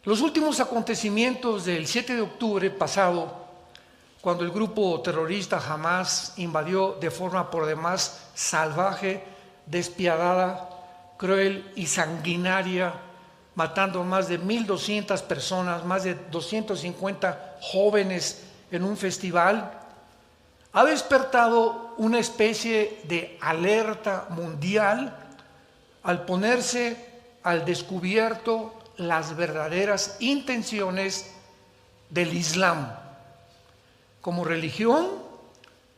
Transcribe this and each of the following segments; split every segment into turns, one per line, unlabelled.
Los últimos acontecimientos del 7 de octubre pasado, cuando el grupo terrorista Hamás invadió de forma por demás salvaje, despiadada, cruel y sanguinaria, matando a más de 1,200 personas, más de 250 jóvenes en un festival, ha despertado una especie de alerta mundial al ponerse al descubierto las verdaderas intenciones del Islam como religión,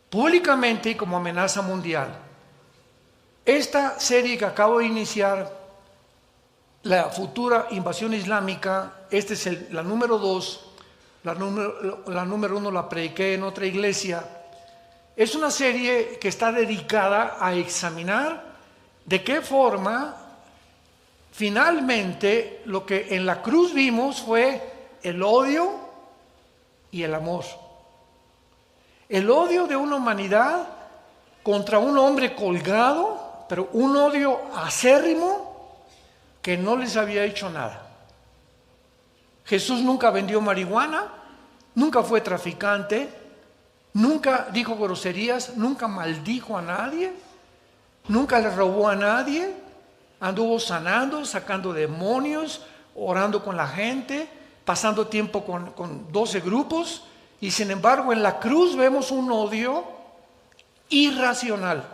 públicamente y como amenaza mundial. Esta serie que acabo de iniciar, la futura invasión islámica, esta es la número 2, la número 1 la prediqué en otra iglesia. Es una serie que está dedicada a examinar de qué forma finalmente lo que en la cruz vimos fue el odio y el amor. El odio de una humanidad contra un hombre colgado, pero un odio acérrimo que no les había hecho nada. Jesús nunca vendió marihuana, nunca fue traficante, nunca dijo groserías, nunca maldijo a nadie, nunca le robó a nadie, anduvo sanando, sacando demonios, orando con la gente, pasando tiempo con 12 grupos, y sin embargo en la cruz vemos un odio irracional,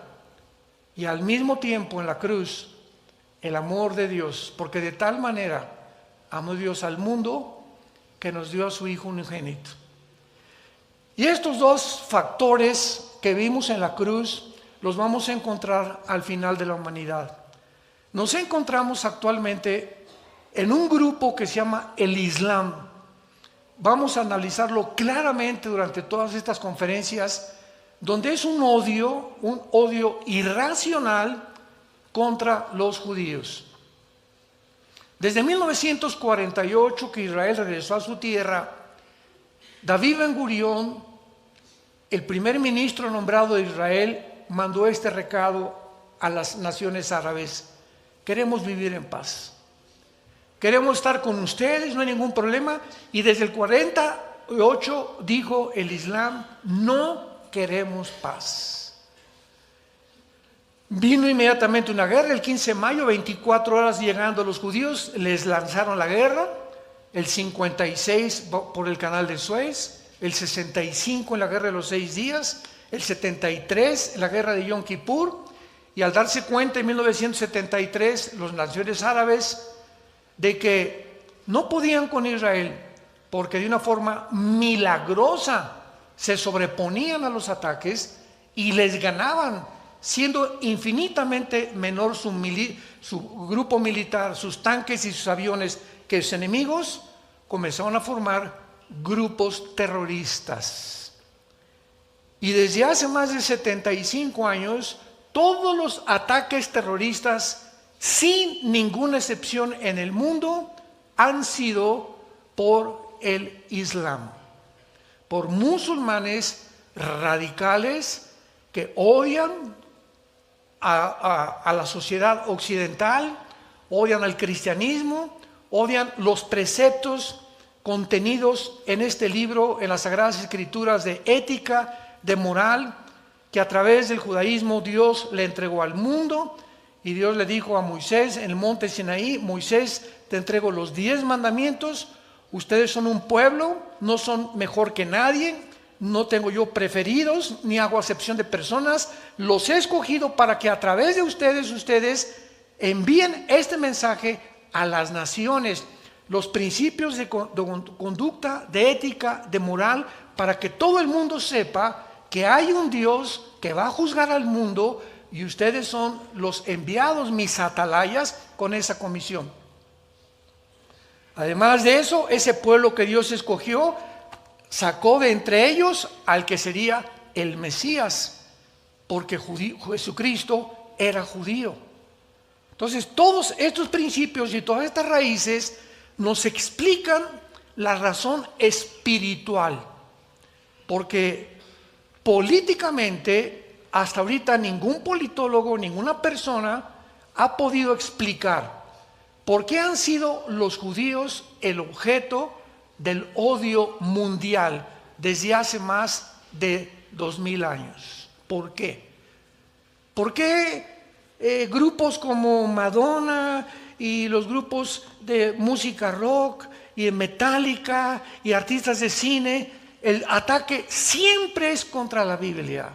y al mismo tiempo en la cruz el amor de Dios, porque de tal manera amó Dios al mundo que nos dio a su Hijo unigénito. Y estos dos factores que vimos en la cruz los vamos a encontrar al final de la humanidad. Nos encontramos actualmente en un grupo que se llama el Islam. Vamos a analizarlo claramente durante todas estas conferencias, donde es un odio irracional contra los judíos. Desde 1948 que Israel regresó a su tierra, David Ben-Gurión, el primer ministro nombrado de Israel, mandó este recado a las naciones árabes: queremos vivir en paz, queremos estar con ustedes, no hay ningún problema. Y desde el 48 dijo el Islam: no queremos paz. Vino inmediatamente una guerra, el 15 de mayo, 24 horas llegando los judíos, les lanzaron la guerra, el 56 por el canal de Suez, el 65 en la guerra de los 6 días, el 73 en la guerra de Yom Kippur, y al darse cuenta en 1973 las naciones árabes de que no podían con Israel, porque de una forma milagrosa se sobreponían a los ataques y les ganaban, siendo infinitamente menor su grupo militar, sus tanques y sus aviones que sus enemigos, comenzaron a formar grupos terroristas. Y desde hace más de 75 años, todos los ataques terroristas, sin ninguna excepción en el mundo, han sido por el Islam, por musulmanes radicales que odian a la sociedad occidental, odian al cristianismo, odian los preceptos contenidos en este libro, en las Sagradas Escrituras, de ética, de moral, que a través del judaísmo Dios le entregó al mundo. Y Dios le dijo a Moisés en el monte Sinaí: Moisés, te entrego los 10 mandamientos, ustedes son un pueblo, no son mejor que nadie, no tengo yo preferidos, ni hago acepción de personas, los he escogido para que a través de ustedes envíen este mensaje a las naciones, los principios de conducta, de ética, de moral, para que todo el mundo sepa que hay un Dios que va a juzgar al mundo, y ustedes son los enviados, mis atalayas, con esa comisión. Además de eso, ese pueblo que Dios escogió sacó de entre ellos al que sería el Mesías, porque Jesucristo era judío. Entonces, todos estos principios y todas estas raíces nos explican la razón espiritual, porque políticamente hasta ahorita ningún politólogo, ninguna persona ha podido explicar ¿Por qué han sido los judíos el objeto del odio mundial desde hace más de 2000 años? ¿Por qué? ¿Por qué grupos como Madonna y los grupos de música rock y de Metallica y artistas de cine, el ataque siempre es contra la Biblia?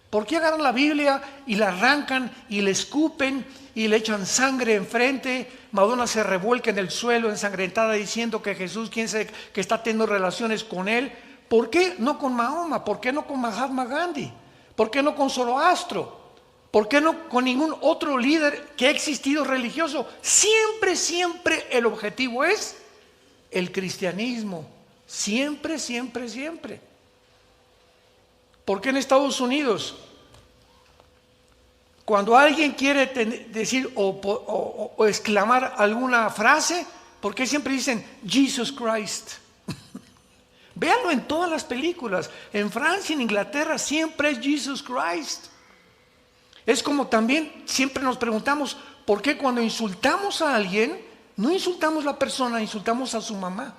¿Por qué agarran la Biblia y la arrancan y le escupen y le echan sangre enfrente? Madonna se revuelca en el suelo ensangrentada diciendo que Jesús, quién sabe, que está teniendo relaciones con él. ¿Por qué no con Mahoma? ¿Por qué no con Mahatma Gandhi? ¿Por qué no con Zoroastro? ¿Por qué no con ningún otro líder que ha existido religioso? Siempre, siempre el objetivo es el cristianismo. Siempre, siempre, siempre. ¿Por qué en Estados Unidos, cuando alguien quiere decir o exclamar alguna frase, por qué siempre dicen Jesus Christ? Véanlo en todas las películas. En Francia, en Inglaterra, siempre es Jesus Christ. Es como también siempre nos preguntamos, ¿por qué cuando insultamos a alguien, no insultamos a la persona, insultamos a su mamá?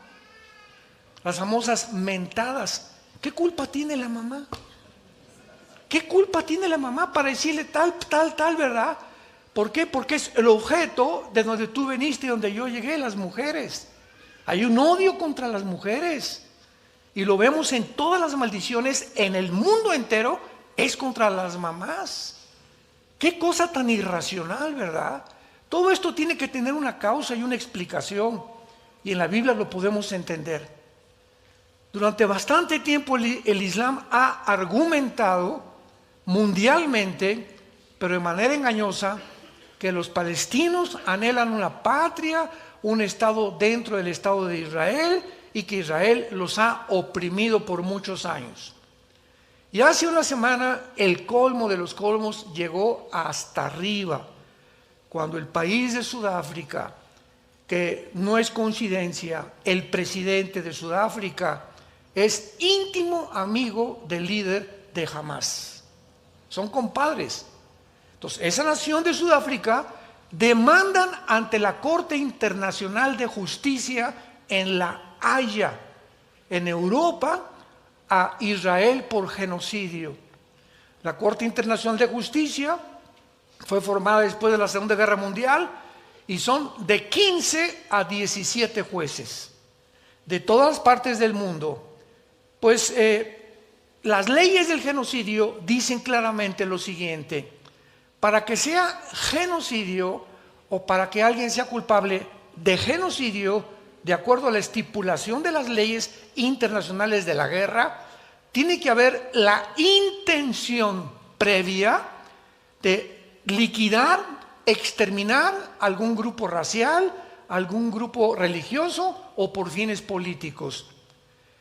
Las famosas mentadas. ¿Qué culpa tiene la mamá? ¿Qué culpa tiene la mamá para decirle tal, verdad? ¿Por qué? Porque es el objeto de donde tú veniste y donde yo llegué, las mujeres. Hay un odio contra las mujeres. Y lo vemos en todas las maldiciones, en el mundo entero, es contra las mamás. Qué cosa tan irracional, ¿verdad? Todo esto tiene que tener una causa y una explicación. Y en la Biblia lo podemos entender. Durante bastante tiempo el Islam ha argumentado mundialmente, pero de manera engañosa, que los palestinos anhelan una patria, un estado dentro del Estado de Israel, y que Israel los ha oprimido por muchos años. Y hace una semana el colmo de los colmos llegó hasta arriba, cuando el país de Sudáfrica, que no es coincidencia, el presidente de Sudáfrica es íntimo amigo del líder de Hamas. Son compadres. Entonces, esa nación de Sudáfrica demandan ante la Corte Internacional de Justicia en La Haya, en Europa, a Israel por genocidio. La Corte Internacional de Justicia fue formada después de la Segunda Guerra Mundial y son de 15 a 17 jueces de todas partes del mundo. Pues las leyes del genocidio dicen claramente lo siguiente: para que sea genocidio o para que alguien sea culpable de genocidio, de acuerdo a la estipulación de las leyes internacionales de la guerra, tiene que haber la intención previa de liquidar, exterminar algún grupo racial, algún grupo religioso o por fines políticos.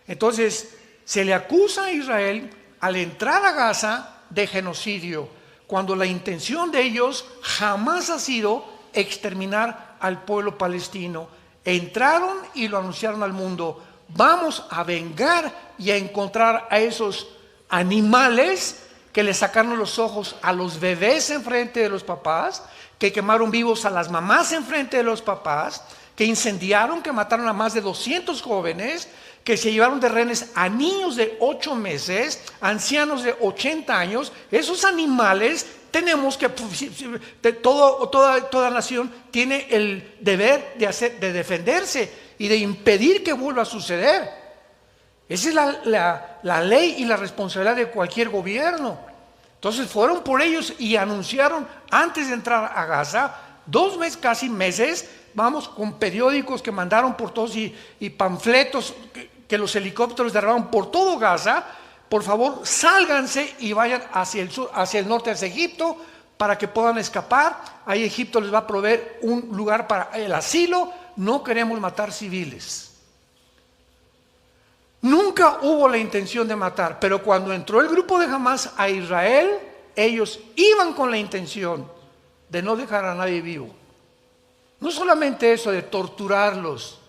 Entonces, se le acusa a Israel al entrar a Gaza de genocidio, cuando la intención de ellos jamás ha sido exterminar al pueblo palestino. Entraron y lo anunciaron al mundo: vamos a vengar y a encontrar a esos animales que le sacaron los ojos a los bebés enfrente de los papás, que quemaron vivos a las mamás enfrente de los papás, que incendiaron, que mataron a más de 200 jóvenes, que se llevaron de rehenes a niños de 8 meses, ancianos de 80 años. Esos animales tenemos que, toda nación tiene el deber de defenderse y de impedir que vuelva a suceder. Esa es la ley y la responsabilidad de cualquier gobierno. Entonces fueron por ellos y anunciaron antes de entrar a Gaza, 2 meses, casi meses, vamos, con periódicos que mandaron por todos y panfletos que los helicópteros derrabaron por todo Gaza: por favor, sálganse y vayan hacia el sur, hacia el norte, hacia Egipto, para que puedan escapar. Ahí Egipto les va a proveer un lugar para el asilo. No queremos matar civiles. Nunca hubo la intención de matar, pero cuando entró el grupo de Hamas a Israel, ellos iban con la intención de no dejar a nadie vivo. No solamente eso, de torturarlos.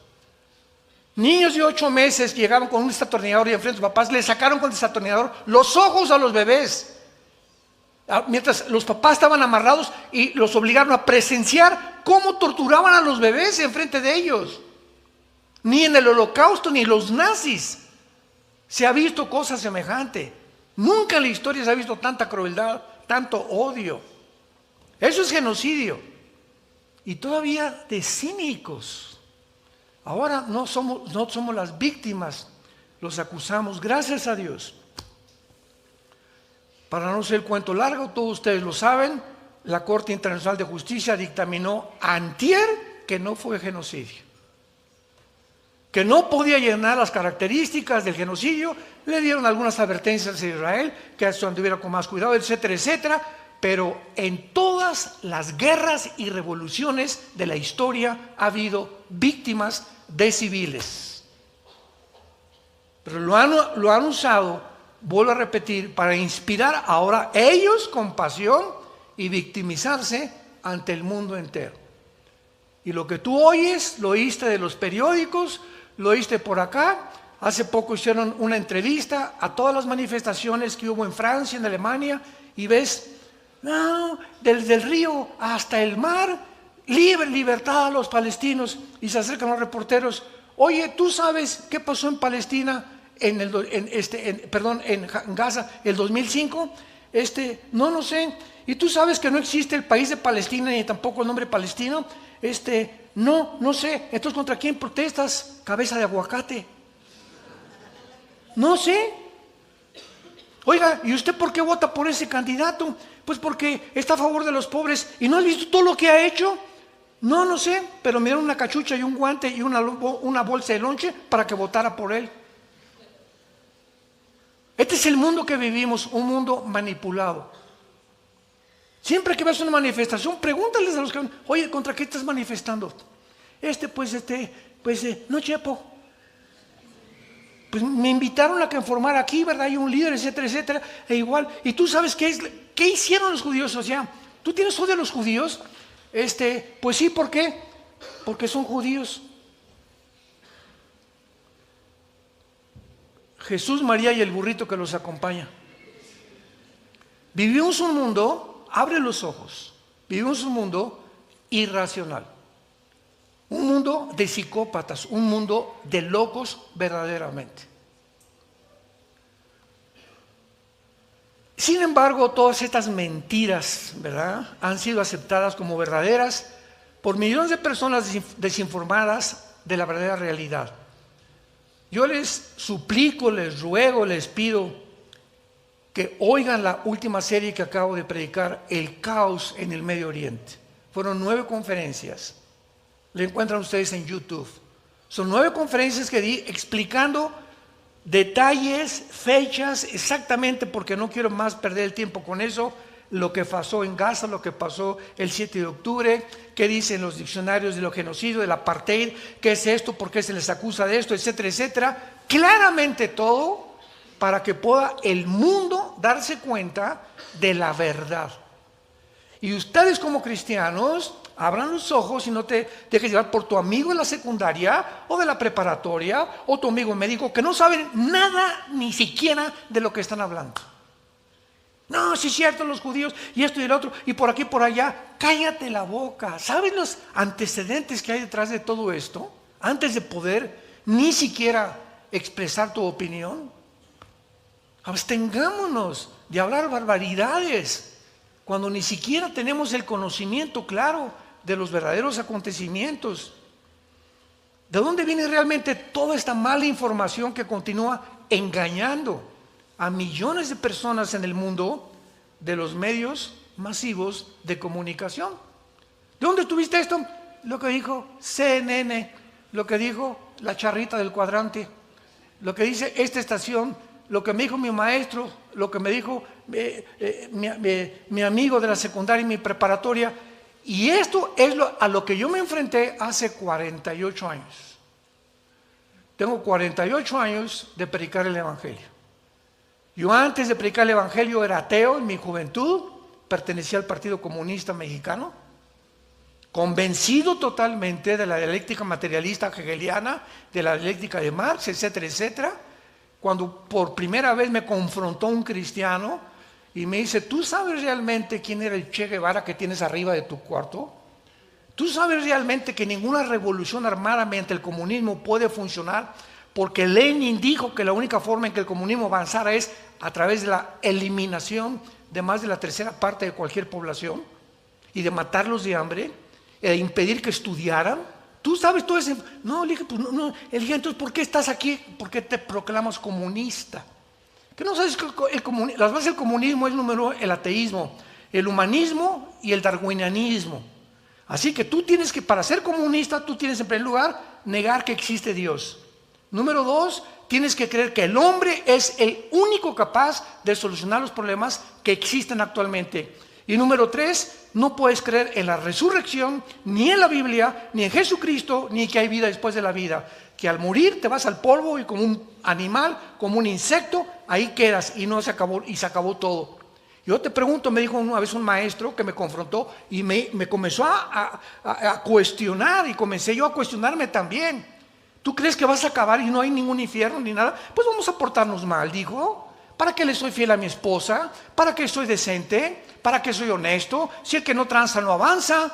Niños de 8 meses llegaban con un desatornillador y enfrente de sus papás le sacaron con el desatornillador los ojos a los bebés. Mientras los papás estaban amarrados y los obligaron a presenciar cómo torturaban a los bebés enfrente de ellos. Ni en el Holocausto ni los nazis se ha visto cosa semejante. Nunca en la historia se ha visto tanta crueldad, tanto odio. Eso es genocidio. Y todavía de cínicos. Ahora no somos las víctimas, los acusamos, gracias a Dios. Para no ser el cuento largo, todos ustedes lo saben, la Corte Internacional de Justicia dictaminó antier que no fue genocidio, que no podía llenar las características del genocidio. Le dieron algunas advertencias a Israel, que esto anduviera con más cuidado, etcétera, etcétera. Pero en todas las guerras y revoluciones de la historia ha habido víctimas de civiles. Pero lo han usado, vuelvo a repetir, para inspirar ahora ellos compasión y victimizarse ante el mundo entero. Y lo que tú oyes, lo oíste de los periódicos, lo oíste por acá. Hace poco hicieron una entrevista a todas las manifestaciones que hubo en Francia, en Alemania, y ves, no, desde el río hasta el mar, libertad a los palestinos. Y se acercan los reporteros. Oye, ¿tú sabes qué pasó en Palestina en Gaza el 2005? No sé. ¿Y tú sabes que no existe el país de Palestina ni tampoco el nombre palestino? No sé. Entonces, ¿contra quién protestas, cabeza de aguacate? No sé. Oiga, ¿y usted por qué vota por ese candidato? Pues porque está a favor de los pobres. ¿Y no has visto todo lo que ha hecho? No sé, pero me dieron una cachucha y un guante y una bolsa de lonche para que votara por él. Este es el mundo que vivimos, un mundo manipulado. Siempre que vas a una manifestación, pregúntales a los que, oye, ¿contra qué estás manifestando? No, chepo. Pues me invitaron a que formara aquí, ¿verdad? Hay un líder, etcétera, etcétera, e igual. ¿Y tú sabes qué hicieron los judíos? O sea, ¿tú tienes odio a los judíos? Pues sí, ¿por qué? Porque son judíos. Jesús, María y el burrito que los acompaña. Vivimos un mundo, abre los ojos, vivimos un mundo irracional. Un mundo de psicópatas, un mundo de locos verdaderamente. Sin embargo, todas estas mentiras, ¿verdad?, han sido aceptadas como verdaderas por millones de personas desinformadas de la verdadera realidad. Yo les suplico, les ruego, les pido que oigan la última serie que acabo de predicar, El caos en el Medio Oriente. Fueron 9 conferencias. La encuentran ustedes en YouTube. Son 9 conferencias que di explicando detalles, fechas, exactamente, porque no quiero más perder el tiempo con eso, lo que pasó en Gaza, lo que pasó el 7 de octubre, qué dicen los diccionarios de los genocidios, del apartheid, qué es esto, por qué se les acusa de esto, etcétera, etcétera. Claramente todo para que pueda el mundo darse cuenta de la verdad. Y ustedes como cristianos, abran los ojos y no te dejes llevar por tu amigo de la secundaria o de la preparatoria o tu amigo médico que no saben nada ni siquiera de lo que están hablando. No, sí es cierto, los judíos y esto y el otro y por aquí y por allá. Cállate la boca. ¿Sabes los antecedentes que hay detrás de todo esto? Antes de poder ni siquiera expresar tu opinión. Abstengámonos de hablar barbaridades cuando ni siquiera tenemos el conocimiento claro de los verdaderos acontecimientos. ¿De dónde viene realmente toda esta mala información que continúa engañando a millones de personas en el mundo de los medios masivos de comunicación? ¿De dónde tuviste esto? Lo que dijo CNN, lo que dijo la charrita del cuadrante, lo que dice esta estación, lo que me dijo mi maestro, lo que me dijo mi amigo de la secundaria y mi preparatoria. Y esto es a lo que yo me enfrenté hace 48 años. Tengo 48 años de predicar el Evangelio. Yo antes de predicar el Evangelio era ateo en mi juventud, pertenecía al Partido Comunista Mexicano, convencido totalmente de la dialéctica materialista hegeliana, de la dialéctica de Marx, etcétera, etcétera. Cuando por primera vez me confrontó un cristiano y me dice, ¿tú sabes realmente quién era el Che Guevara que tienes arriba de tu cuarto? ¿Tú sabes realmente que ninguna revolución armada mediante el comunismo puede funcionar? Porque Lenin dijo que la única forma en que el comunismo avanzara es a través de la eliminación de más de la tercera parte de cualquier población y de matarlos de hambre, e impedir que estudiaran. ¿Tú sabes todo eso? No, le dije, pues no. Le dije, entonces, ¿por qué estás aquí? ¿Por qué te proclamas comunista? ¿Qué no sabes que las bases del comunismo es número uno, el ateísmo, el humanismo y el darwinianismo? Así que tú tienes que, para ser comunista, tú tienes en primer lugar negar que existe Dios. Número dos, tienes que creer que el hombre es el único capaz de solucionar los problemas que existen actualmente. Y número tres, no puedes creer en la resurrección, ni en la Biblia, ni en Jesucristo, ni que hay vida después de la vida. Que al morir te vas al polvo y como un animal, como un insecto, ahí quedas y no se acabó, y se acabó todo. Yo te pregunto, me dijo una vez un maestro que me confrontó y me comenzó a cuestionar, y comencé yo a cuestionarme también. ¿Tú crees que vas a acabar y no hay ningún infierno ni nada? Pues vamos a portarnos mal, dijo. ¿Para qué le soy fiel a mi esposa? ¿Para qué soy decente? ¿Para qué soy honesto? Si el que no tranza no avanza,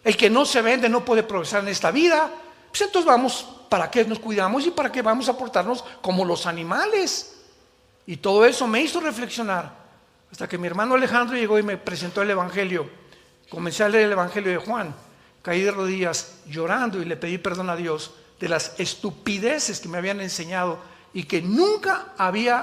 el que no se vende no puede progresar en esta vida. Pues entonces vamos, ¿para qué nos cuidamos y para qué vamos a portarnos como los animales? Y todo eso me hizo reflexionar. Hasta que mi hermano Alejandro llegó y me presentó el Evangelio. Comencé a leer el Evangelio de Juan. Caí de rodillas llorando y le pedí perdón a Dios de las estupideces que me habían enseñado y que nunca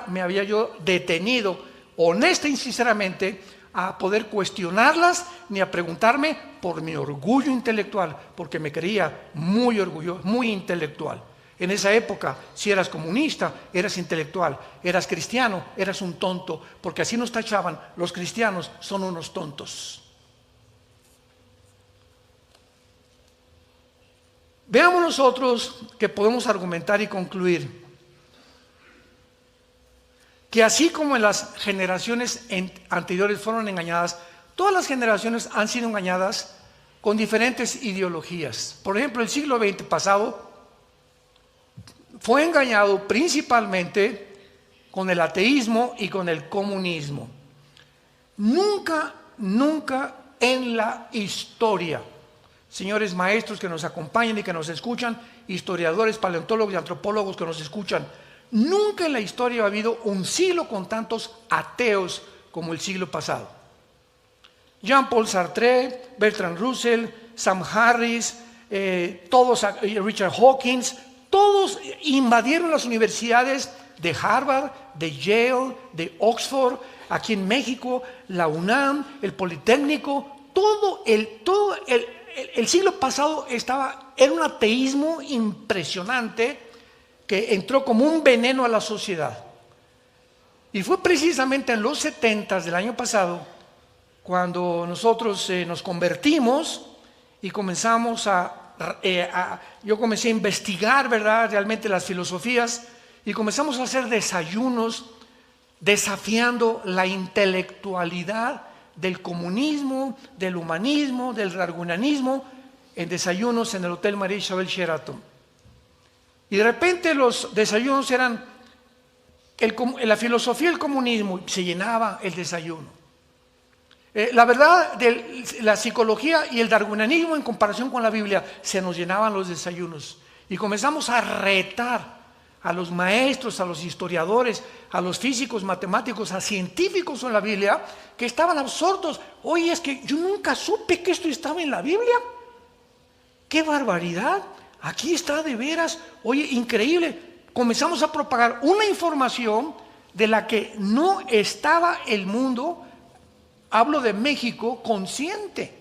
me había yo detenido, honesta y sinceramente, a poder cuestionarlas ni a preguntarme por mi orgullo intelectual, porque me creía muy orgulloso, muy intelectual. En esa época, si eras comunista, eras intelectual, eras cristiano, eras un tonto, porque así nos tachaban: los cristianos son unos tontos. Veamos nosotros que podemos argumentar y concluir que así como en las generaciones anteriores fueron engañadas, todas las generaciones han sido engañadas con diferentes ideologías. Por ejemplo, el siglo XX pasado fue engañado principalmente con el ateísmo y con el comunismo. Nunca en la historia, señores maestros que nos acompañan y que nos escuchan, historiadores, paleontólogos y antropólogos que nos escuchan, nunca en la historia ha habido un siglo con tantos ateos como el siglo pasado. Jean-Paul Sartre, Bertrand Russell, Sam Harris, Richard Hawkins, todos invadieron las universidades de Harvard, de Yale, de Oxford, aquí en México, la UNAM, el Politécnico. Todo el siglo pasado era un ateísmo impresionante que entró como un veneno a la sociedad. Y fue precisamente en los 70s del año pasado cuando nosotros nos convertimos y comenzamos yo comencé a investigar, ¿verdad?, realmente las filosofías, y comenzamos a hacer desayunos desafiando la intelectualidad del comunismo, del humanismo, del darwinianismo, en desayunos en el Hotel María Isabel Sheraton. Y de repente los desayunos eran la filosofía del comunismo, se llenaba el desayuno. La verdad de la psicología y el darwinianismo en comparación con la Biblia, se nos llenaban los desayunos. Y comenzamos a retar a los maestros, a los historiadores, a los físicos, matemáticos, a científicos en la Biblia, que estaban absortos. Oye, es que yo nunca supe que esto estaba en la Biblia. ¡Qué barbaridad! Aquí está de veras. Oye, increíble. Comenzamos a propagar una información de la que no estaba el mundo, hablo de México, consciente.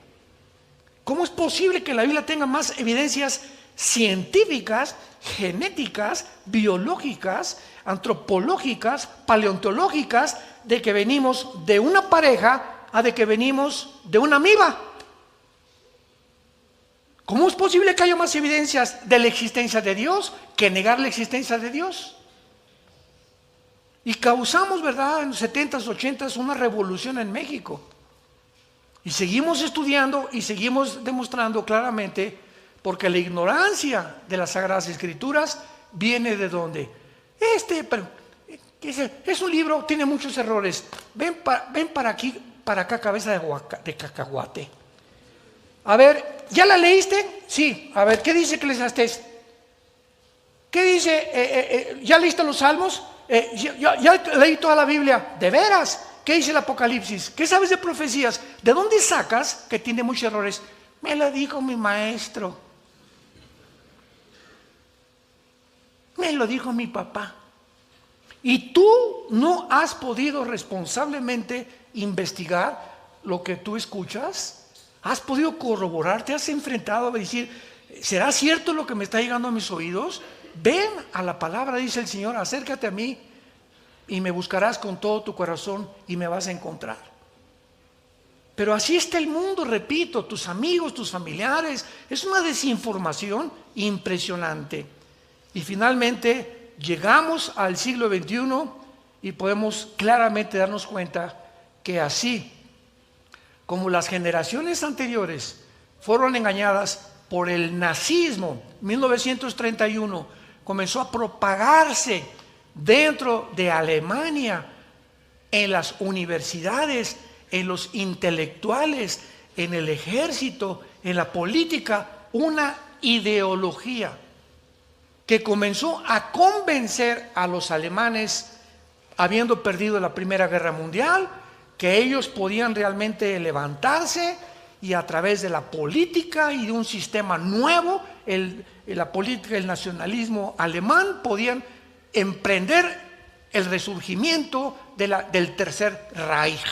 ¿Cómo es posible que la Biblia tenga más evidencias científicas, genéticas, biológicas, antropológicas, paleontológicas, de que venimos de una pareja a de que venimos de una amiba? ¿Cómo es posible que haya más evidencias de la existencia de Dios que negar la existencia de Dios? Y causamos, ¿verdad?, en los 70s, 80s una revolución en México. Y seguimos estudiando y seguimos demostrando claramente, porque la ignorancia de las Sagradas Escrituras viene de ¿dónde? que dice, es un libro, tiene muchos errores. Ven para aquí, para acá, cabeza de cacahuate. A ver, ¿ya la leíste? Sí. A ver, ¿qué dice Eclesiastés? ¿Qué dice? ¿Ya leíste los Salmos? Ya leí toda la Biblia. ¿De veras? ¿Qué dice el Apocalipsis? ¿Qué sabes de profecías? ¿De dónde sacas que tiene muchos errores? Me lo dijo mi maestro. Me lo dijo mi papá. Y tú no has podido responsablemente investigar lo que tú escuchas. ¿Has podido corroborar? ¿Te has enfrentado a decir, ¿será cierto lo que me está llegando a mis oídos? Ven a la palabra, dice el Señor, acércate a mí y me buscarás con todo tu corazón y me vas a encontrar. Pero así está el mundo, repito, tus amigos, tus familiares. Es una desinformación impresionante. Y finalmente llegamos al siglo XXI y podemos claramente darnos cuenta que así como las generaciones anteriores fueron engañadas por el nazismo, 1931 comenzó a propagarse dentro de Alemania, en las universidades, en los intelectuales, en el ejército, en la política, una ideología que comenzó a convencer a los alemanes, habiendo perdido la Primera Guerra Mundial, que ellos podían realmente levantarse y a través de la política y de un sistema nuevo, la política, el nacionalismo alemán, podían emprender el resurgimiento del Tercer Reich.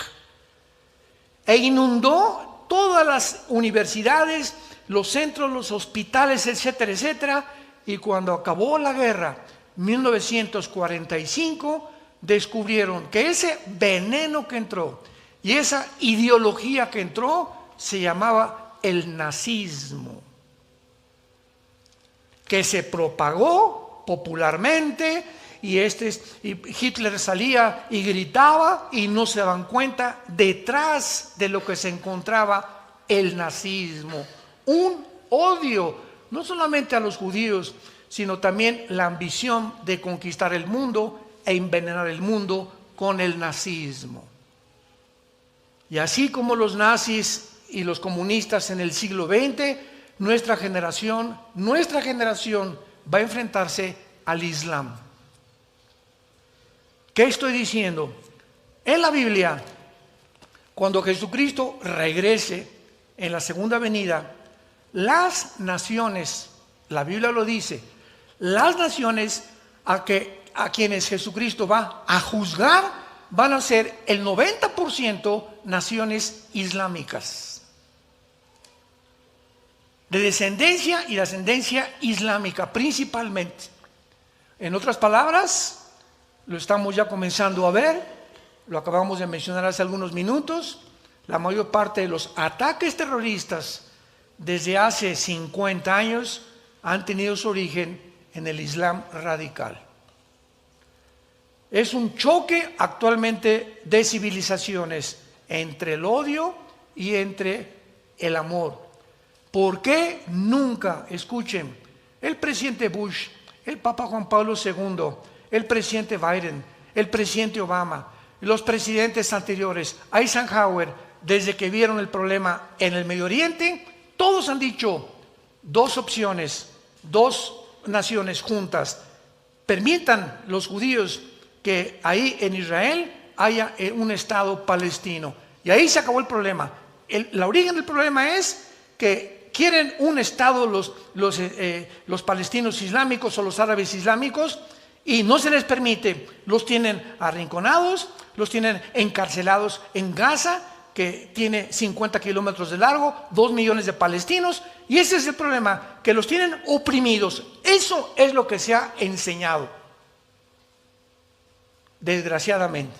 E inundó todas las universidades, los centros, los hospitales, etcétera, etcétera. Y cuando acabó la guerra, 1945, descubrieron que ese veneno que entró y esa ideología que entró se llamaba el nazismo, que se propagó popularmente y Hitler salía y gritaba y no se daban cuenta detrás de lo que se encontraba el nazismo, un odio no solamente a los judíos, sino también la ambición de conquistar el mundo e envenenar el mundo con el nazismo. Y así como los nazis y los comunistas en el siglo XX, nuestra generación va a enfrentarse al Islam. ¿Qué estoy diciendo? En la Biblia, cuando Jesucristo regrese en la segunda venida, las naciones, la Biblia lo dice, las naciones a quienes Jesucristo va a juzgar van a ser el 90% naciones islámicas, de descendencia y de ascendencia islámica principalmente. En otras palabras, lo estamos ya comenzando a ver, lo acabamos de mencionar hace algunos minutos, la mayor parte de los ataques terroristas desde hace 50 años han tenido su origen en el Islam radical. Es un choque actualmente de civilizaciones entre el odio y entre el amor. ¿Por qué nunca, escuchen, el presidente Bush, el Papa Juan Pablo II, el presidente Biden, el presidente Obama, los presidentes anteriores, Eisenhower, desde que vieron el problema en el Medio Oriente, todos han dicho dos opciones, dos naciones juntas? Permitan los judíos que ahí en Israel haya un Estado palestino. Y ahí se acabó el problema. La origen del problema es que quieren un Estado los palestinos islámicos o los árabes islámicos y no se les permite. Los tienen arrinconados, los tienen encarcelados en Gaza, que tiene 50 kilómetros de largo, 2 millones de palestinos, y ese es el problema, que los tienen oprimidos. Eso es lo que se ha enseñado, desgraciadamente.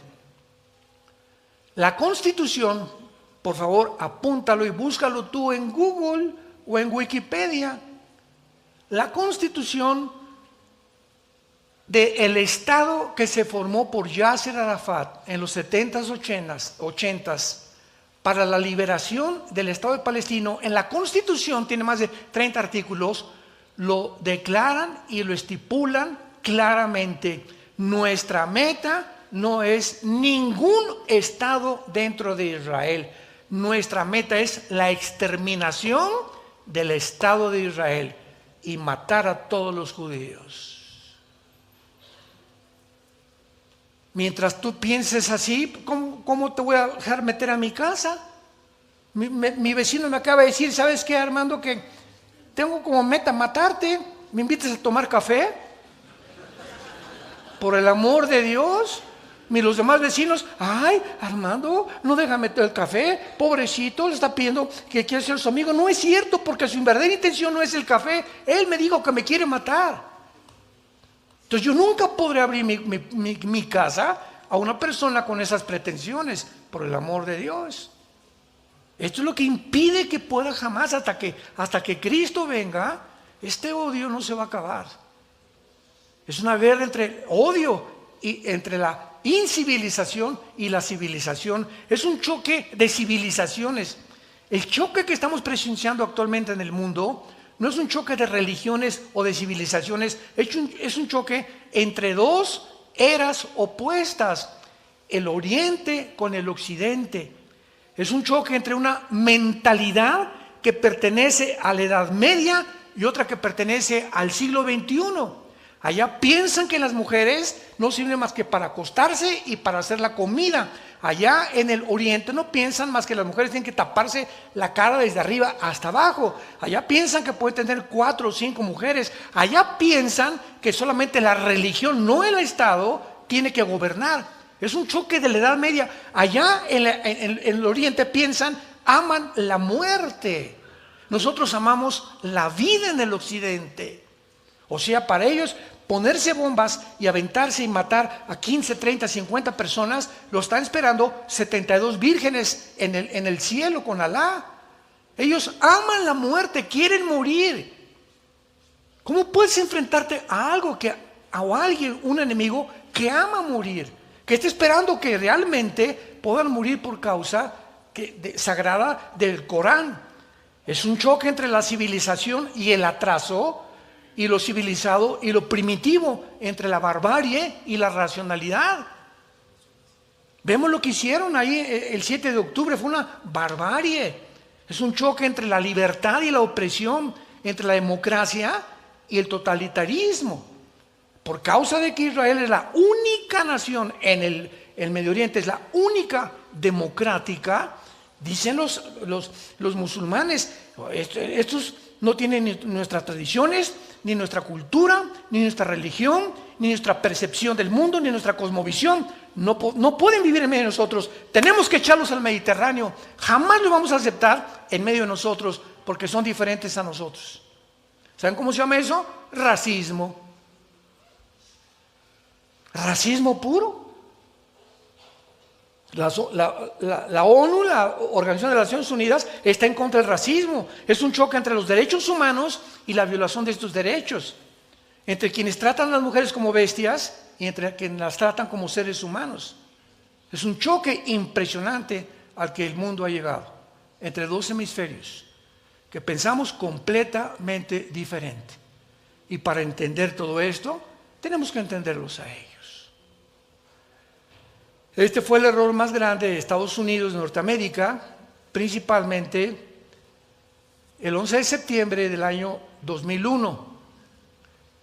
La Constitución, por favor, apúntalo y búscalo tú en Google o en Wikipedia. La Constitución del Estado que se formó por Yasser Arafat en los 70s, 80s, para la liberación del Estado de Palestina, en la Constitución, tiene más de 30 artículos, lo declaran y lo estipulan claramente. Nuestra meta no es ningún estado dentro de Israel. Nuestra meta es la exterminación del Estado de Israel y matar a todos los judíos. Mientras tú pienses así, ¿cómo te voy a dejar meter a mi casa? Mi vecino me acaba de decir, ¿sabes qué, Armando? Que tengo como meta matarte. ¿Me invitas a tomar café? Por el amor de Dios. Y los demás vecinos, ay, Armando, no deja meter el café, pobrecito, le está pidiendo que quiere ser su amigo. No es cierto, porque su verdadera intención no es el café. Él me dijo que me quiere matar. Entonces yo nunca podré abrir mi casa a una persona con esas pretensiones, por el amor de Dios. Esto es lo que impide que pueda jamás, hasta que Cristo venga, este odio no se va a acabar. Es una guerra entre odio y entre la incivilización y la civilización. Es un choque de civilizaciones. El choque que estamos presenciando actualmente en el mundo no es un choque de religiones o de civilizaciones, es un choque entre dos eras opuestas, el Oriente con el Occidente. Es un choque entre una mentalidad que pertenece a la Edad Media y otra que pertenece al siglo XXI. Allá piensan que las mujeres no sirven más que para acostarse y para hacer la comida. Allá en el Oriente no piensan más que las mujeres tienen que taparse la cara desde arriba hasta abajo. Allá piensan que pueden tener 4 o 5 mujeres. Allá piensan que solamente la religión, no el Estado, tiene que gobernar. Es un choque de la Edad Media. Allá en el Oriente piensan, aman la muerte. Nosotros amamos la vida en el Occidente. O sea, para ellos ponerse bombas y aventarse y matar a 15, 30, 50 personas, lo están esperando 72 vírgenes en el cielo con Alá. Ellos aman la muerte, quieren morir. ¿Cómo puedes enfrentarte a alguien, un enemigo que ama morir? Que está esperando que realmente puedan morir por causa sagrada del Corán. Es un choque entre la civilización y el atraso, y lo civilizado y lo primitivo, entre la barbarie y la racionalidad. Vemos lo que hicieron ahí el 7 de octubre, fue una barbarie. Es un choque entre la libertad y la opresión, entre la democracia y el totalitarismo. Por causa de que Israel es la única nación en el Medio Oriente, es la única democrática, dicen los musulmanes, estos no tienen ni nuestras tradiciones, ni nuestra cultura, ni nuestra religión, ni nuestra percepción del mundo, ni nuestra cosmovisión. No pueden vivir en medio de nosotros. Tenemos que echarlos al Mediterráneo. Jamás lo vamos a aceptar en medio de nosotros, porque son diferentes a nosotros. ¿Saben cómo se llama eso? Racismo. Racismo puro. La ONU, la Organización de las Naciones Unidas, está en contra del racismo. Es un choque entre los derechos humanos y la violación de estos derechos, entre quienes tratan a las mujeres como bestias y entre quienes las tratan como seres humanos. Es un choque impresionante al que el mundo ha llegado, entre dos hemisferios que pensamos completamente diferente. Y para entender todo esto, tenemos que entenderlos a ellos. Este fue el error más grande de Estados Unidos, de Norteamérica, principalmente el 11 de septiembre del año 2001,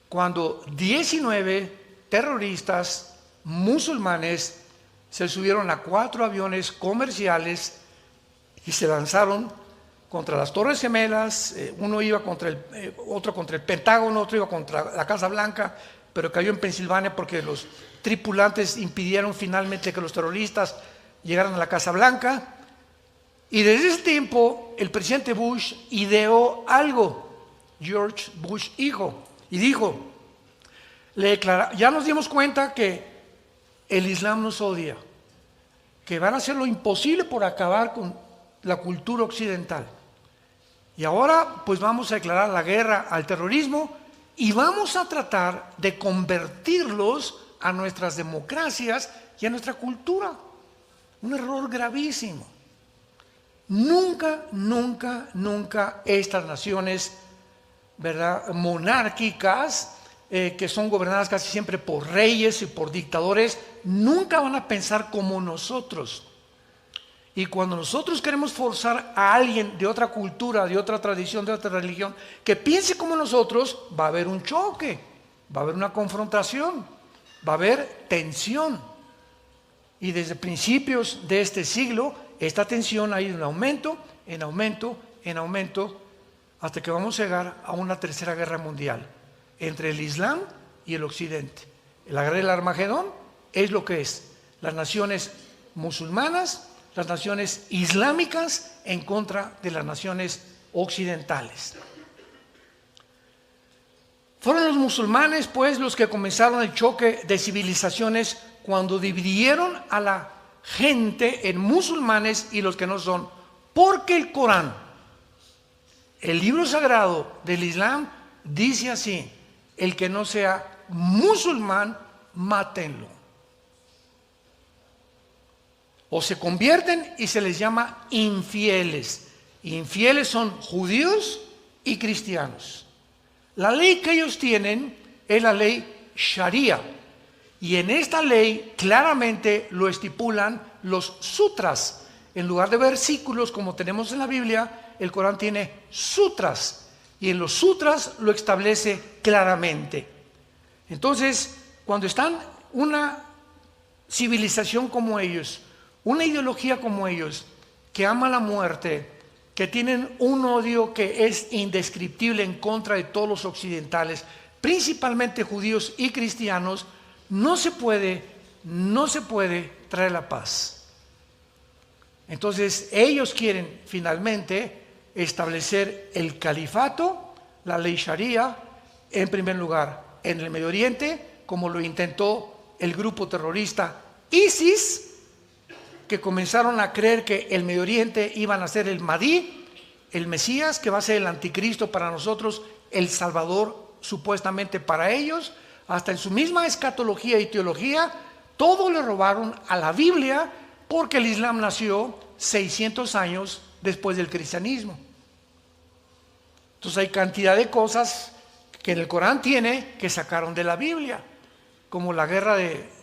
cuando 19 terroristas musulmanes se subieron a 4 aviones comerciales y se lanzaron contra las Torres Gemelas. Uno iba otro contra el Pentágono, otro iba contra la Casa Blanca, pero cayó en Pensilvania porque los tripulantes impidieron finalmente que los terroristas llegaran a la Casa Blanca. Y desde ese tiempo el presidente Bush ideó algo, George Bush hijo, y dijo, ya nos dimos cuenta que el Islam nos odia, que van a hacer lo imposible por acabar con la cultura occidental. Y ahora pues vamos a declarar la guerra al terrorismo y vamos a tratar de convertirlos a nuestras democracias y a nuestra cultura. Un error gravísimo. Nunca estas naciones, ¿verdad?, monárquicas que son gobernadas casi siempre por reyes y por dictadores, nunca van a pensar como nosotros. Y cuando nosotros queremos forzar a alguien de otra cultura, de otra tradición, de otra religión, que piense como nosotros, va a haber un choque, va a haber una confrontación, va a haber tensión. Y desde principios de este siglo, esta tensión ha ido en aumento, en aumento, en aumento, hasta que vamos a llegar a una tercera guerra mundial entre el Islam y el Occidente. La guerra del Armagedón es lo que es: las naciones musulmanas, las naciones islámicas en contra de las naciones occidentales. Fueron los musulmanes, pues, los que comenzaron el choque de civilizaciones cuando dividieron a la gente en musulmanes y los que no son, porque el Corán, el libro sagrado del Islam, dice así: el que no sea musulmán, mátenlo. O se convierten y se les llama infieles. Infieles son judíos y cristianos. La ley que ellos tienen es la ley Sharia. Y en esta ley claramente lo estipulan los sutras. En lugar de versículos como tenemos en la Biblia, el Corán tiene sutras. Y en los sutras lo establece claramente. Entonces, cuando están una civilización como ellos, una ideología como ellos, que ama la muerte, que tienen un odio que es indescriptible en contra de todos los occidentales, principalmente judíos y cristianos, no se puede traer la paz. Entonces ellos quieren finalmente establecer el califato, la ley Sharia, en primer lugar en el Medio Oriente, como lo intentó el grupo terrorista ISIS, que comenzaron a creer que el Medio Oriente iban a ser el Mahdi, el Mesías, que va a ser el anticristo para nosotros, el Salvador supuestamente para ellos. Hasta en su misma escatología y teología, todo le robaron a la Biblia, porque el Islam nació 600 años después del cristianismo. Entonces hay cantidad de cosas que en el Corán tiene que sacaron de la Biblia, como la guerra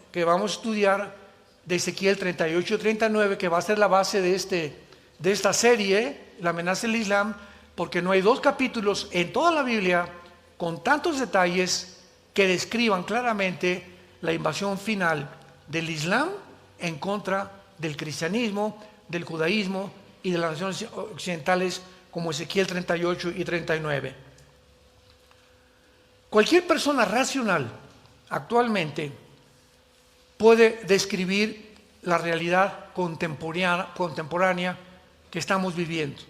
que vamos a estudiar de Ezequiel 38 y 39, que va a ser la base de esta serie, la amenaza del Islam, porque no hay dos capítulos en toda la Biblia con tantos detalles que describan claramente la invasión final del Islam en contra del cristianismo, del judaísmo y de las naciones occidentales, como Ezequiel 38 y 39. Cualquier persona racional actualmente puede describir la realidad contemporánea que estamos viviendo.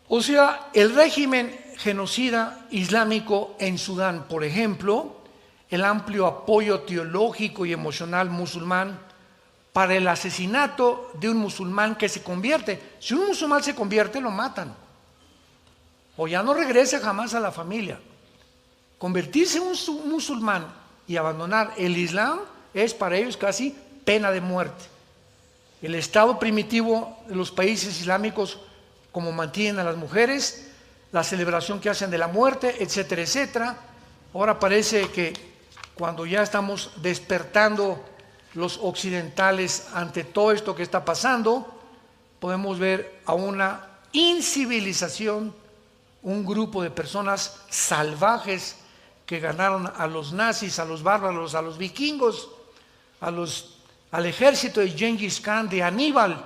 O sea, el régimen genocida islámico en Sudán, por ejemplo, el amplio apoyo teológico y emocional musulmán para el asesinato de un musulmán que se convierte. Si un musulmán se convierte, lo matan. O ya no regresa jamás a la familia. Convertirse en un musulmán y abandonar el Islam es para ellos casi pena de muerte. El estado primitivo de los países islámicos, como mantienen a las mujeres, la celebración que hacen de la muerte, etcétera, etcétera. Ahora parece que cuando ya estamos despertando los occidentales ante todo esto que está pasando, podemos ver a una incivilización, un grupo de personas salvajes que ganaron a los nazis, a los bárbaros, a los vikingos, al ejército de Gengis Khan, de Aníbal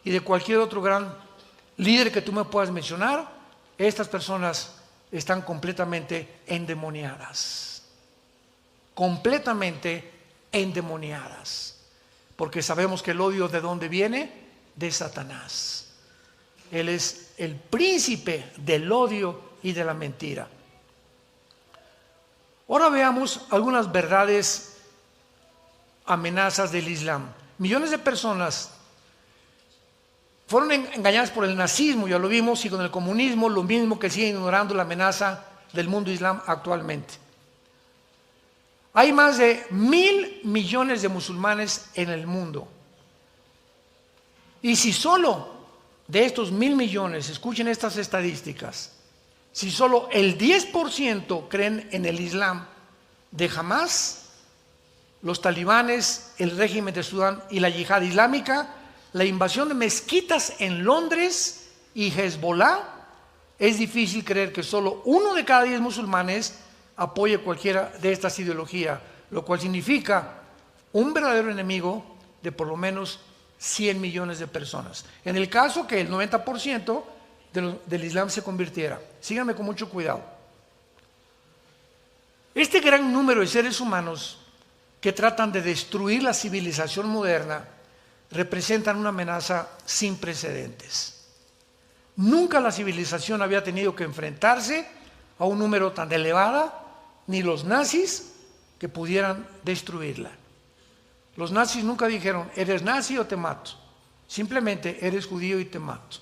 y de cualquier otro gran líder que tú me puedas mencionar. Estas personas están completamente endemoniadas, porque sabemos que el odio, ¿de dónde viene? De Satanás. Él es el príncipe del odio y de la mentira. Ahora veamos algunas verdades, amenazas del Islam. Millones de personas fueron engañadas por el nazismo, ya lo vimos, y con el comunismo, lo mismo, que siguen ignorando la amenaza del mundo islam actualmente. Hay más de 1.000 millones de musulmanes en el mundo. Y si solo de estos 1.000 millones, escuchen estas estadísticas, Si solo el 10% creen en el Islam de Hamas, los talibanes, el régimen de Sudán y la yihad islámica, la invasión de mezquitas en Londres y Hezbollah, es difícil creer que solo 1 de cada 10 musulmanes apoye cualquiera de estas ideologías, lo cual significa un verdadero enemigo de por lo menos 100 millones de personas. En el caso que el 90% del Islam se convirtiera. Síganme con mucho cuidado. Este gran número de seres humanos que tratan de destruir la civilización moderna representan una amenaza sin precedentes. Nunca la civilización había tenido que enfrentarse a un número tan elevado, ni los nazis que pudieran destruirla. Los nazis nunca dijeron, eres nazi o te mato. Simplemente, eres judío y te mato.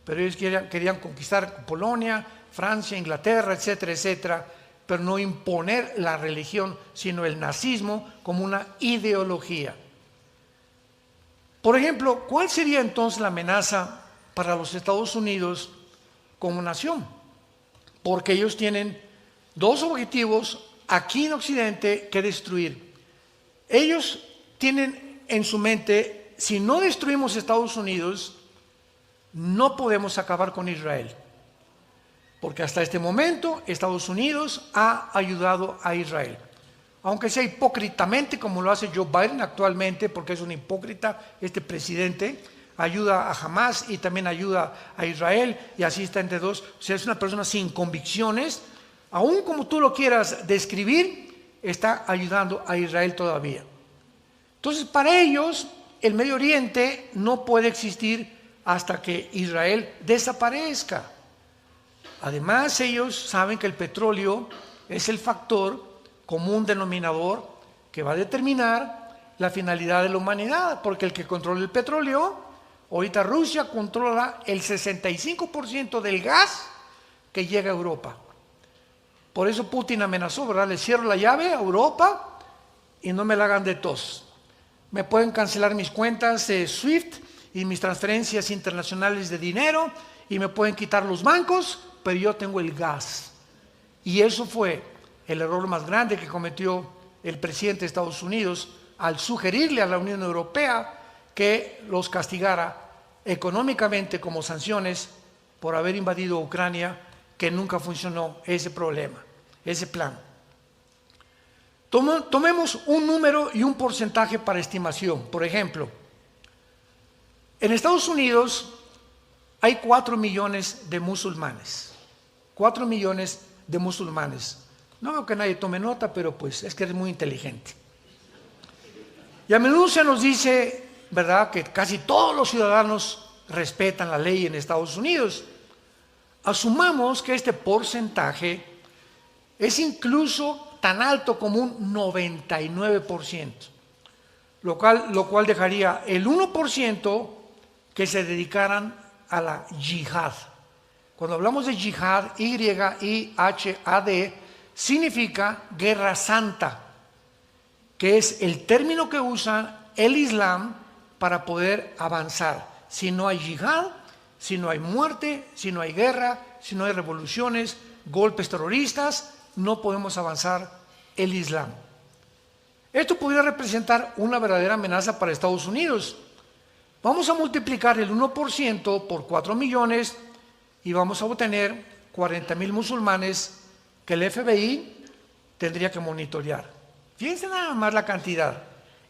Pero ellos querían conquistar Polonia, Francia, Inglaterra, etcétera, etcétera, pero no imponer la religión, sino el nazismo como una ideología. Por ejemplo, ¿cuál sería entonces la amenaza para los Estados Unidos como nación? Porque ellos tienen 2 objetivos aquí en Occidente que destruir. Ellos tienen en su mente, si no destruimos Estados Unidos, no podemos acabar con Israel. Porque hasta este momento Estados Unidos ha ayudado a Israel. Aunque sea hipócritamente, como lo hace Joe Biden actualmente, porque es un hipócrita este presidente, ayuda a Hamas y también ayuda a Israel, y así está entre dos. O sea, es una persona sin convicciones, aún como tú lo quieras describir, está ayudando a Israel todavía. Entonces, para ellos, el Medio Oriente no puede existir hasta que Israel desaparezca. Además, ellos saben que el petróleo es el factor común denominador que va a determinar la finalidad de la humanidad, porque el que controla el petróleo, ahorita Rusia controla el 65% del gas que llega a Europa. Por eso Putin amenazó, ¿verdad? Le cierro la llave a Europa y no me la hagan de tos. Me pueden cancelar mis cuentas SWIFT y mis transferencias internacionales de dinero, y me pueden quitar los bancos, pero yo tengo el gas. Y eso fue el error más grande que cometió el presidente de Estados Unidos al sugerirle a la Unión Europea que los castigara económicamente como sanciones por haber invadido Ucrania, que nunca funcionó ese problema, ese plan. Tomemos un número y un porcentaje para estimación. Por ejemplo, en Estados Unidos hay 4 millones de musulmanes. 4 millones de musulmanes. No veo que nadie tome nota, pero pues es que eres muy inteligente. Y a menudo se nos dice, ¿verdad?, que casi todos los ciudadanos respetan la ley en Estados Unidos. Asumamos que este porcentaje es incluso tan alto como un 99%, lo cual dejaría el 1% que se dedicaran a la yihad. Cuando hablamos de yihad, Y-I-H-A-D, significa guerra santa, que es el término que usa el Islam para poder avanzar. Si no hay yihad, si no hay muerte, si no hay guerra, si no hay revoluciones, golpes terroristas, no podemos avanzar el Islam. Esto podría representar una verdadera amenaza para Estados Unidos. Vamos a multiplicar el 1% por 4 millones y vamos a obtener 40,000 musulmanes que el FBI tendría que monitorear. Fíjense nada más la cantidad.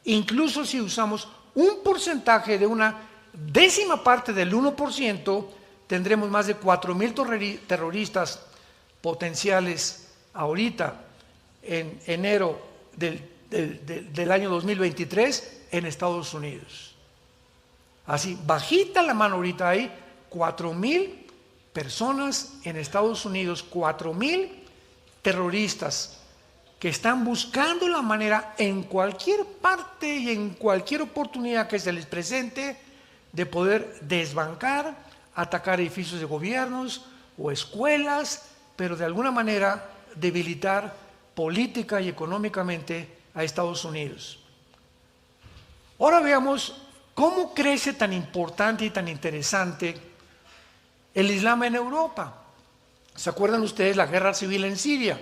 Incluso si usamos un porcentaje de una décima parte del 1%, tendremos más de 4,000 terroristas potenciales ahorita en enero del año 2023 en Estados Unidos. Así, bajita la mano ahorita hay 4,000 personas en Estados Unidos, 4,000 terroristas que están buscando la manera en cualquier parte y en cualquier oportunidad que se les presente de poder desbancar, atacar edificios de gobiernos o escuelas, pero de alguna manera debilitar política y económicamente a Estados Unidos. Ahora veamos cómo crece tan importante y tan interesante el Islam en Europa. ¿Se acuerdan ustedes la guerra civil en Siria?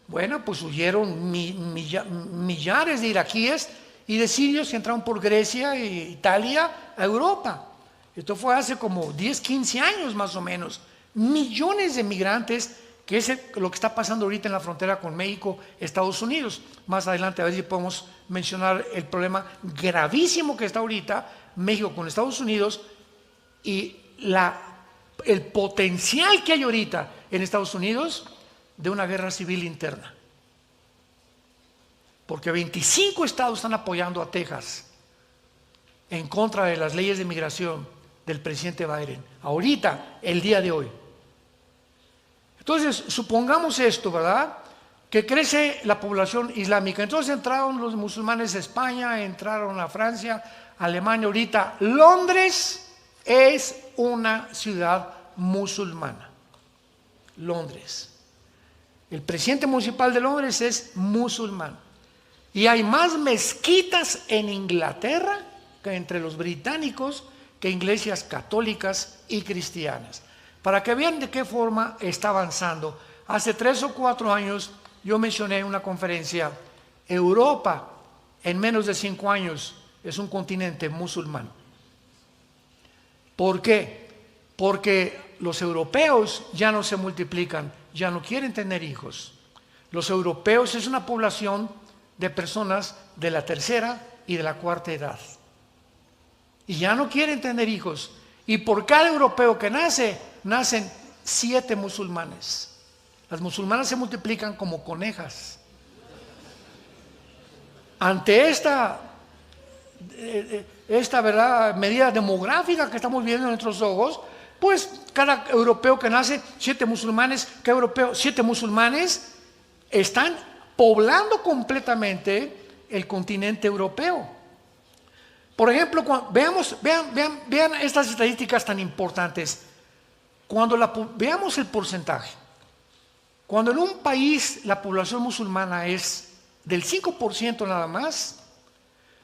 Bueno, pues huyeron millares de iraquíes y de sirios que entraron por Grecia e Italia a Europa. Esto fue hace como 10, 15 años más o menos. Millones de migrantes, que es lo que está pasando ahorita en la frontera con México, Estados Unidos. Más adelante a ver si podemos mencionar el problema gravísimo que está ahorita México con Estados Unidos y el potencial que hay ahorita en Estados Unidos de una guerra civil interna. Porque 25 estados están apoyando a Texas en contra de las leyes de migración del presidente Biden, ahorita, el día de hoy. Entonces, supongamos esto, ¿verdad? Que crece la población islámica. Entonces entraron los musulmanes a España, entraron a Francia, Alemania. Ahorita Londres es una ciudad musulmana. Londres. El presidente municipal de Londres es musulmán. Y hay más mezquitas en Inglaterra que entre los británicos que iglesias católicas y cristianas. Para que vean de qué forma está avanzando. Hace 3 o 4 años yo mencioné en una conferencia, Europa en menos de 5 años es un continente musulmán. ¿Por qué? Porque los europeos ya no se multiplican, ya no quieren tener hijos. Los europeos es una población de personas de la tercera y de la cuarta edad. Y ya no quieren tener hijos. Y por cada europeo que nace, nacen 7 musulmanes. Las musulmanas se multiplican como conejas. Ante esta ¿verdad? Medida demográfica que estamos viendo en nuestros ojos, pues cada europeo que nace, 7 musulmanes, cada europeo, 7 musulmanes están poblando completamente el continente europeo. Por ejemplo, vean estas estadísticas tan importantes. Cuando veamos el porcentaje, cuando en un país la población musulmana es del 5% nada más,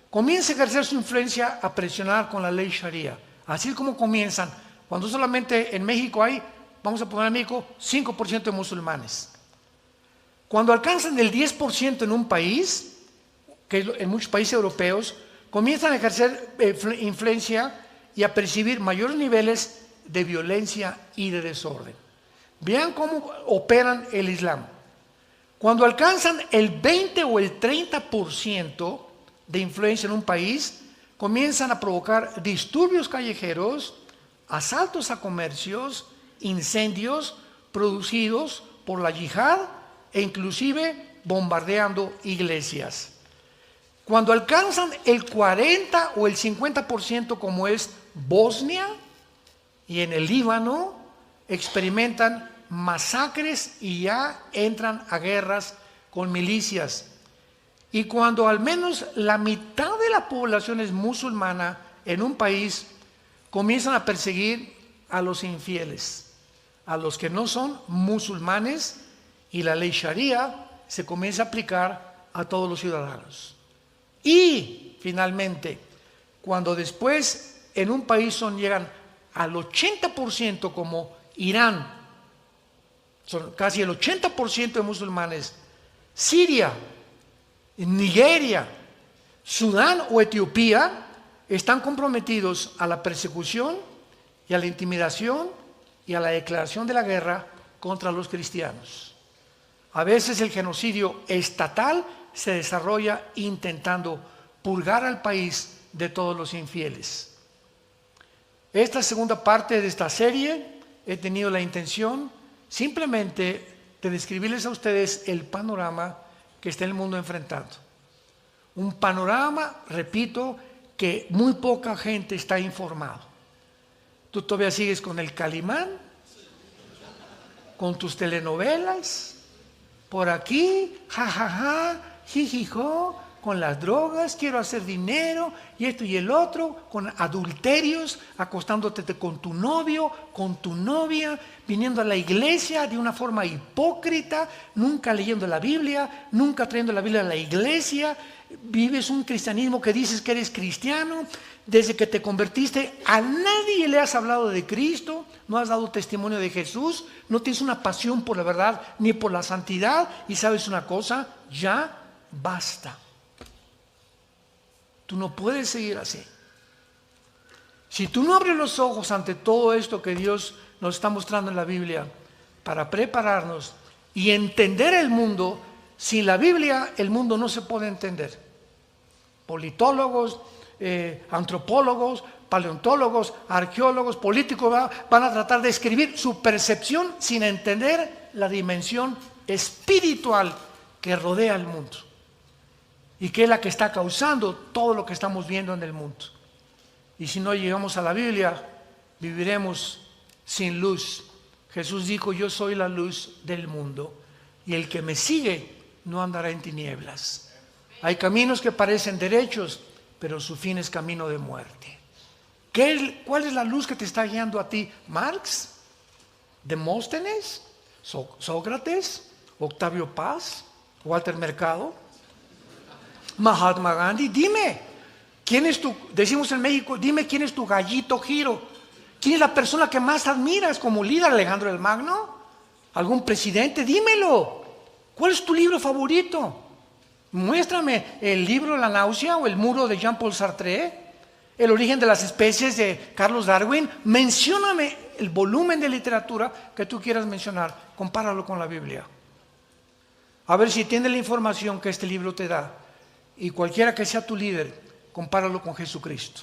comienza a ejercer su influencia a presionar con la ley Sharia. Así es como comienzan. Cuando solamente en México hay, vamos a poner en México, 5% de musulmanes. Cuando alcanzan el 10% en un país, que en muchos países europeos, comienzan a ejercer influencia y a percibir mayores niveles de violencia y de desorden. Vean cómo operan el Islam. Cuando alcanzan el 20 o el 30% de influencia en un país, comienzan a provocar disturbios callejeros, asaltos a comercios, incendios producidos por la yihad e inclusive bombardeando iglesias. Cuando alcanzan el 40 o el 50% como es Bosnia y en el Líbano, experimentan masacres y ya entran a guerras con milicias. Y cuando al menos la mitad de la población es musulmana en un país, comienzan a perseguir a los infieles, a los que no son musulmanes, y la ley Sharia se comienza a aplicar a todos los ciudadanos. Y finalmente, cuando después en un país llegan al 80% como Irán, son casi el 80% de musulmanes, Siria, Nigeria, Sudán o Etiopía están comprometidos a la persecución y a la intimidación y a la declaración de la guerra contra los cristianos. A veces el genocidio estatal se desarrolla intentando purgar al país de todos los infieles. Esta segunda parte de esta serie he tenido la intención simplemente de describirles a ustedes el panorama que está el mundo enfrentando. Un panorama, repito, que muy poca gente está informado. Tú todavía sigues con el Calimán, con tus telenovelas, por aquí, jajaja, jijijo, con las drogas, quiero hacer dinero, y esto y el otro, con adulterios, acostándote con tu novio, con tu novia, viniendo a la iglesia de una forma hipócrita, nunca leyendo la Biblia, nunca trayendo la Biblia a la iglesia, vives un cristianismo que dices que eres cristiano, desde que te convertiste a nadie le has hablado de Cristo, no has dado testimonio de Jesús, no tienes una pasión por la verdad ni por la santidad, y sabes una cosa, ya basta. Tú no puedes seguir así. Si tú no abres los ojos ante todo esto que Dios nos está mostrando en la Biblia para prepararnos y entender el mundo, sin la Biblia el mundo no se puede entender. Politólogos, antropólogos, paleontólogos, arqueólogos, políticos van a tratar de escribir su percepción sin entender la dimensión espiritual que rodea el mundo y que es la que está causando todo lo que estamos viendo en el mundo. Y si no llegamos a la Biblia, viviremos sin luz. Jesús dijo: yo soy la luz del mundo, y el que me sigue no andará en tinieblas. Hay caminos que parecen derechos, pero su fin es camino de muerte. ¿Cuál es la luz que te está guiando a ti? ¿Marx? ¿Demóstenes? ¿Sócrates? ¿Octavio Paz? ¿Walter Mercado? ¿Mahatma Gandhi? Dime, ¿quién es decimos en México, dime quién es tu gallito Giro? ¿Quién es la persona que más admiras como líder? ¿Alejandro el Magno? ¿Algún presidente? Dímelo. ¿Cuál es tu libro favorito? Muéstrame el libro La náusea o El muro de Jean-Paul Sartre, El origen de las especies de Carlos Darwin. Mencióname el volumen de literatura que tú quieras mencionar, compáralo con la Biblia. A ver si tiene la información que este libro te da. Y cualquiera que sea tu líder, compáralo con Jesucristo.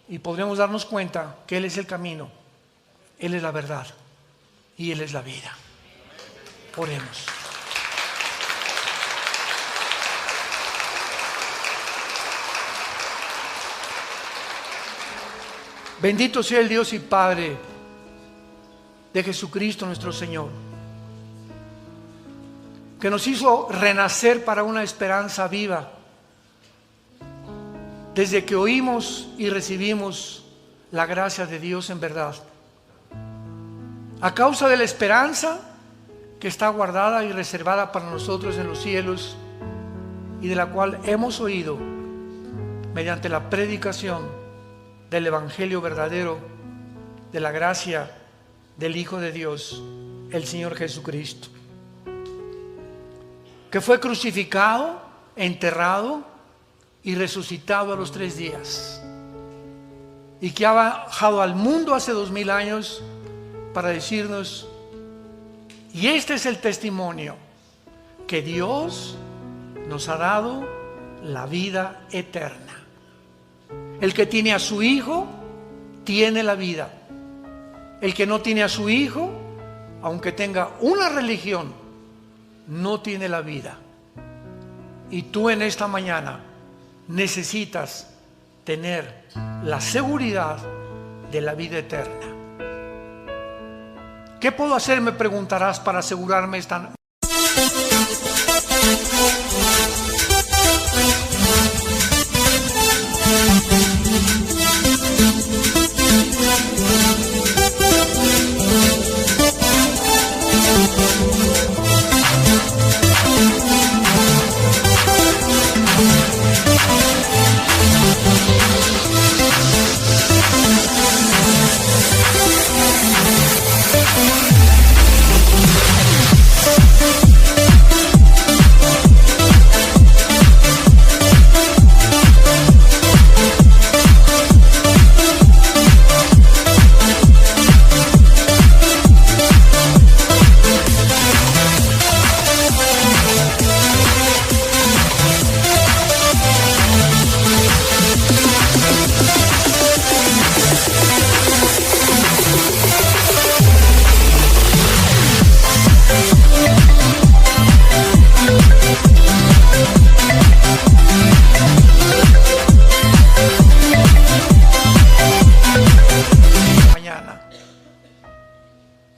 Y podremos darnos cuenta que Él es el camino, Él es la verdad y Él es la vida. Oremos. Bendito sea el Dios y Padre de Jesucristo nuestro Señor, que nos hizo renacer para una esperanza viva desde que oímos y recibimos la gracia de Dios en verdad. A causa de la esperanza que está guardada y reservada para nosotros en los cielos, y de la cual hemos oído mediante la predicación del Evangelio verdadero de la gracia del Hijo de Dios, el Señor Jesucristo, que fue crucificado, enterrado y resucitado a los 3 días, y que ha bajado al mundo hace 2000 años para decirnos: y este es el testimonio, que Dios nos ha dado la vida eterna. El que tiene a su Hijo tiene la vida. El que no tiene a su Hijo, aunque tenga una religión, no tiene la vida. Y tú en esta mañana necesitas tener la seguridad de la vida eterna. ¿Qué puedo hacer?, me preguntarás, para asegurarme esta.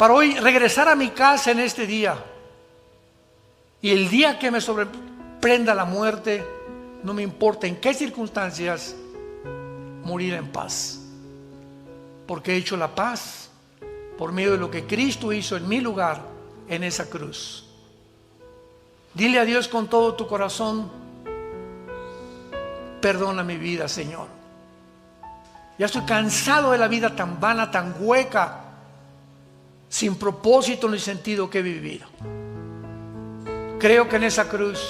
Para hoy regresar a mi casa en este día, y el día que me sorprenda la muerte, no me importa en qué circunstancias, morir en paz, porque he hecho la paz por medio de lo que Cristo hizo en mi lugar en esa cruz. Dile a Dios con todo tu corazón: perdona mi vida, Señor. Ya estoy cansado de la vida tan vana, tan hueca, sin propósito ni sentido que he vivido. Creo que en esa cruz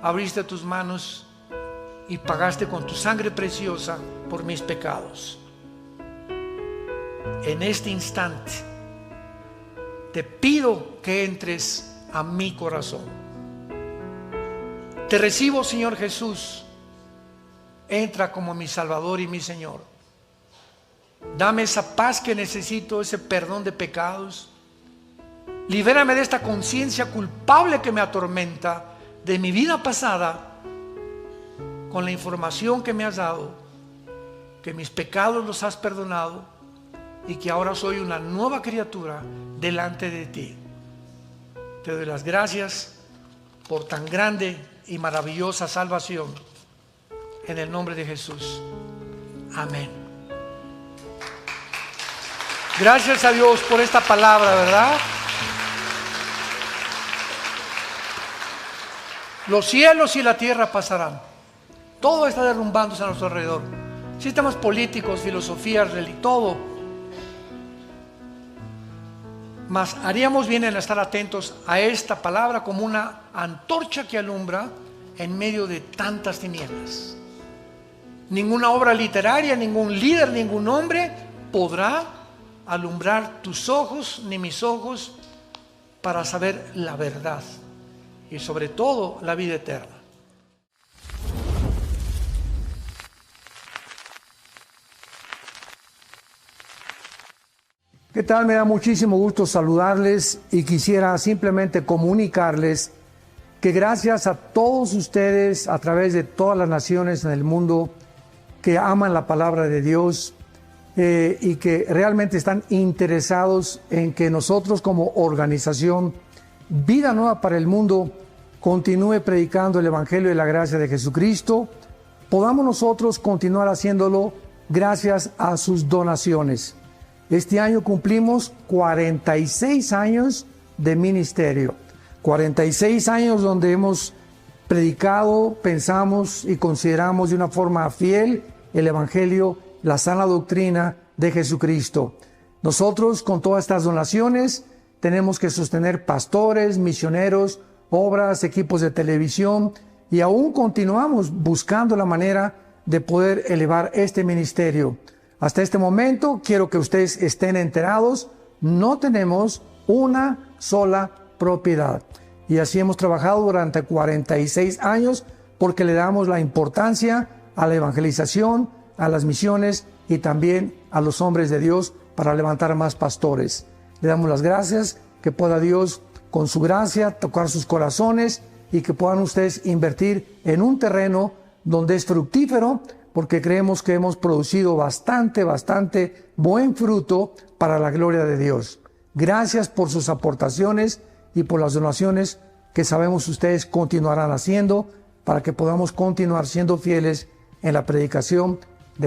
abriste tus manos y pagaste con tu sangre preciosa por mis pecados. En este instante te pido que entres a mi corazón. Te recibo, Señor Jesús. Entra como mi Salvador y mi Señor. Dame esa paz que necesito, ese perdón de pecados. Libérame de esta conciencia culpable que me atormenta, de mi vida pasada, con la información que me has dado, que mis pecados los has perdonado y que ahora soy una nueva criatura delante de ti. Te doy las gracias por tan grande y maravillosa salvación. En el nombre de Jesús. Amén. Gracias a Dios por esta palabra, ¿verdad? Los cielos y la tierra pasarán. Todo está derrumbándose a nuestro alrededor. Sistemas políticos, filosofías, todo. Mas haríamos bien en estar atentos a esta palabra como una antorcha que alumbra en medio de tantas tinieblas. Ninguna obra literaria, ningún líder, ningún hombre podrá alumbrar tus ojos ni mis ojos para saber la verdad y sobre todo la vida eterna. ¿Qué tal? Me da muchísimo gusto saludarles y quisiera simplemente comunicarles que gracias a todos ustedes a través de todas las naciones en el mundo que aman la palabra de Dios y que realmente están interesados en que nosotros como organización Vida Nueva para el Mundo continúe predicando el Evangelio de la gracia de Jesucristo, podamos nosotros continuar haciéndolo gracias a sus donaciones. Este año cumplimos 46 años de ministerio, 46 años donde hemos predicado, pensamos y consideramos de una forma fiel el Evangelio, la sana doctrina de Jesucristo. Nosotros con todas estas donaciones tenemos que sostener pastores, misioneros, obras, equipos de televisión y aún continuamos buscando la manera de poder elevar este ministerio. Hasta este momento quiero que ustedes estén enterados, no tenemos una sola propiedad. Y así hemos trabajado durante 46 años porque le damos la importancia a la evangelización, a las misiones y también a los hombres de Dios para levantar más pastores. Le damos las gracias, que pueda Dios con su gracia tocar sus corazones y que puedan ustedes invertir en un terreno donde es fructífero, porque creemos que hemos producido bastante buen fruto para la gloria de Dios. Gracias por sus aportaciones y por las donaciones que sabemos ustedes continuarán haciendo para que podamos continuar siendo fieles en la predicación